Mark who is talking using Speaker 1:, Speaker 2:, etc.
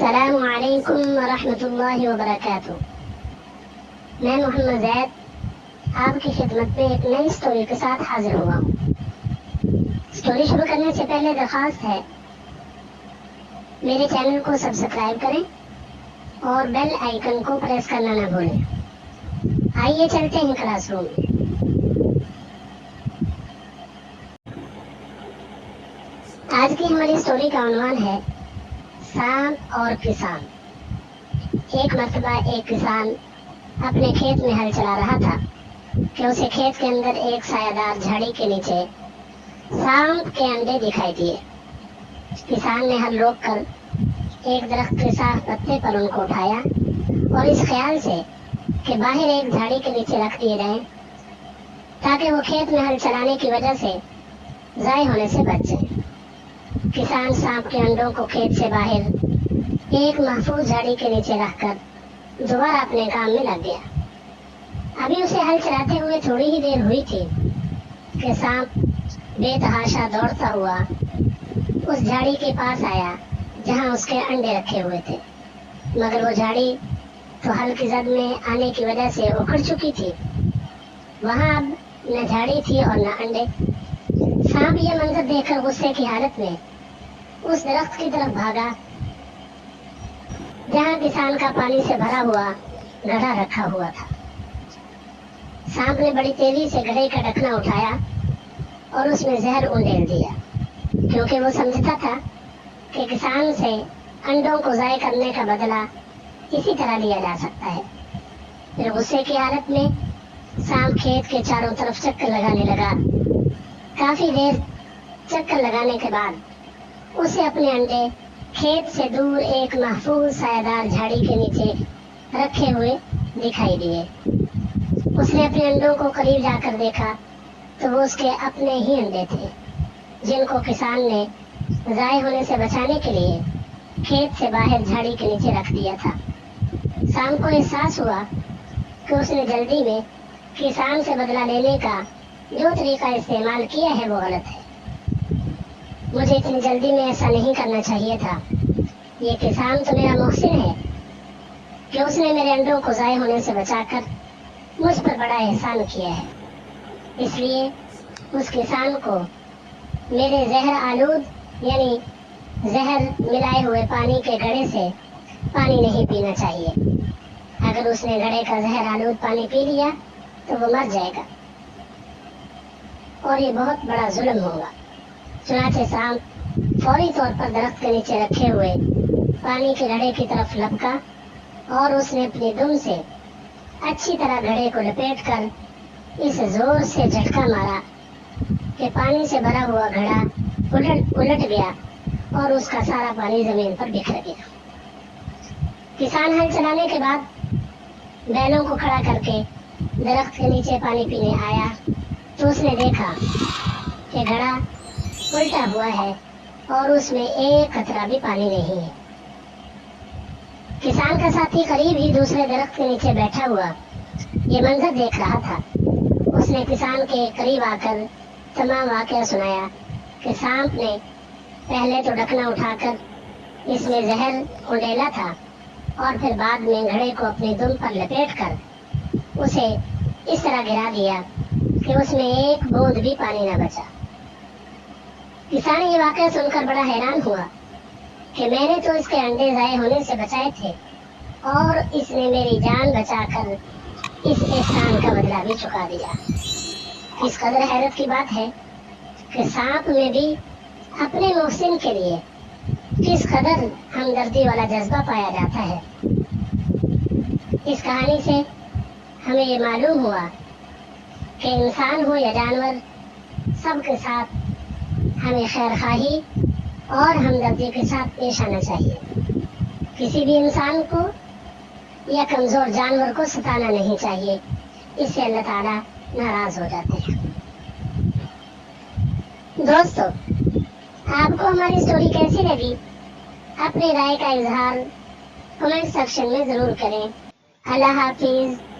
Speaker 1: السلام علیکم ورحمۃ اللہ وبرکاتہ۔ میں محمد زید آپ کی خدمت میں ایک نئی سٹوری کے ساتھ حاضر ہوا ہوں۔ سٹوری شروع کرنے سے پہلے درخواست ہے میرے چینل کو سبسکرائب کریں اور بیل آئیکن کو پریس کرنا نہ بھولیں۔ آئیے چلتے ہیں کلاس روم میں۔ آج کی ہماری سٹوری کا عنوان ہے سانپ اور کسان۔ ایک مرتبہ ایک کسان اپنے کھیت میں ہل چلا رہا تھا کہ اسے کھیت کے اندر ایک سایہ دار جھاڑی کے نیچے سانپ کے انڈے دکھائی دیے۔ کسان نے ہل روک کر ایک درخت کے صاف پتے پر ان کو اٹھایا اور اس خیال سے کہ باہر ایک جھاڑی کے نیچے رکھ دیے جائیں تاکہ وہ کھیت میں ہل چلانے کی وجہ سے ضائع ہونے سے بچ جائیں۔ کسان سانپ کے انڈوں کو کھیت سے باہر ایک محفوظ جھاڑی کے نیچے رکھ کر دوبارہ اپنے کام میں لگ گیا۔ ابھی اسے ہل چلاتے ہوئے تھوڑی ہی دیر ہوئی تھی کہ سانپ بے تحاشا دوڑتا ہوا اس جھاڑی کے پاس آیا جہاں اس کے انڈے رکھے ہوئے تھے، مگر وہ جھاڑی تو ہل کی زد میں آنے کی وجہ سے اکھڑ چکی تھی۔ وہاں اب نہ جھاڑی تھی اور نہ انڈے۔ سانپ یہ منظر دیکھ کر غصے کی حالت میں اس درخت کی طرف بھاگا جہاں کسان کا پانی سے بھرا ہوا گڑھا رکھا ہوا تھا۔ سانپ نے بڑی تیزی سے گڑھے کا ڈھکنا اٹھایا اور اس میں زہر انڈیل دیا، کیونکہ وہ سمجھتا تھا کہ کسان سے انڈوں کو ضائع کرنے کا بدلہ اسی طرح لیا جا سکتا ہے۔ پھر غصے کی حالت میں سانپ کھیت کے چاروں طرف چکر لگانے لگا۔ کافی دیر چکر لگانے کے بعد اسے اپنے انڈے کھیت سے دور ایک محفوظ سایہ دار جھاڑی کے نیچے رکھے ہوئے دکھائی دیے۔ اس نے اپنے انڈوں کو قریب جا کر دیکھا تو وہ اس کے اپنے ہی انڈے تھے جن کو کسان نے ضائع ہونے سے بچانے کے لیے کھیت سے باہر جھاڑی کے نیچے رکھ دیا تھا۔ سانپ کو احساس ہوا کہ اس نے جلدی میں کسان سے بدلہ لینے کا جو طریقہ استعمال کیا ہے وہ غلط ہے۔ مجھے اتنی جلدی میں ایسا نہیں کرنا چاہیے تھا۔ یہ کسان تو میرا محسن ہے کہ اس نے میرے انڈوں کو ضائع ہونے سے بچا کر مجھ پر بڑا احسان کیا ہے، اس لیے اس کسان کو میرے زہر آلود یعنی زہر ملائے ہوئے پانی کے گڑھے سے پانی نہیں پینا چاہیے۔ اگر اس نے گڑھے کا زہر آلود پانی پی لیا تو وہ مر جائے گا اور یہ بہت بڑا ظلم ہوگا۔ چنانچہ سانپ فوری طور پر درخت کے نیچے رکھے ہوئے پانی کے گڑھے کی طرف لپکا اور اس نے اپنی دم سے اچھی طرح گڑھے کو لپیٹ کر اس زور سے جھٹکا مارا کہ پانی سے بھرا ہوا گھڑا الٹ گیا اور اس کا سارا پانی زمین پر بکھر گیا۔ کسان ہل چلانے کے بعد بیلوں کو کھڑا کر کے درخت کے نیچے پانی پینے آیا تو اس نے دیکھا کہ گھڑا الٹا ہوا ہے اور اس میں ایک قطرہ بھی پانی نہیں ہے۔ کسان کا ساتھی قریب ہی دوسرے درخت کے نیچے بیٹھا ہوا یہ منظر دیکھ رہا تھا۔ اس نے کسان کے قریب آ کر تمام واقعہ سنایا کہ سانپ نے پہلے تو ڈھکنا اٹھا کر اس میں زہر انڈیلا تھا اور پھر بعد میں گھڑے کو اپنی دم پر لپیٹ کر اسے اس طرح گرا دیا کہ اس میں ایک بوند بھی پانی نہ بچا۔ کسان یہ واقعہ سن کر بڑا حیران ہوا کہ میں نے تو اس کے انڈے ضائع ہونے سے بچائے تھے اور اس نے میری جان بچا کر اس احسان کا بدلہ بھی چکا دیا۔ اس قدر حیرت کی بات ہے کہ سانپ میں بھی اپنے محسن کے لیے کس قدر ہمدردی والا جذبہ پایا جاتا ہے۔ اس کہانی سے ہمیں یہ معلوم ہوا کہ انسان ہو یا جانور، سب کے ساتھ ہمیں خیر خواہی اور ہمدردی کے ساتھ پیش آنا چاہیے۔ کسی بھی انسان کو یا کمزور جانور کو ستانا نہیں چاہیے، اس سے اللہ تعالیٰ ناراض ہو جاتے ہیں۔ دوستو، آپ کو ہماری سٹوری کیسی لگی؟ اپنی رائے کا اظہار کمنٹ سیکشن میں ضرور کریں۔ اللہ حافظ۔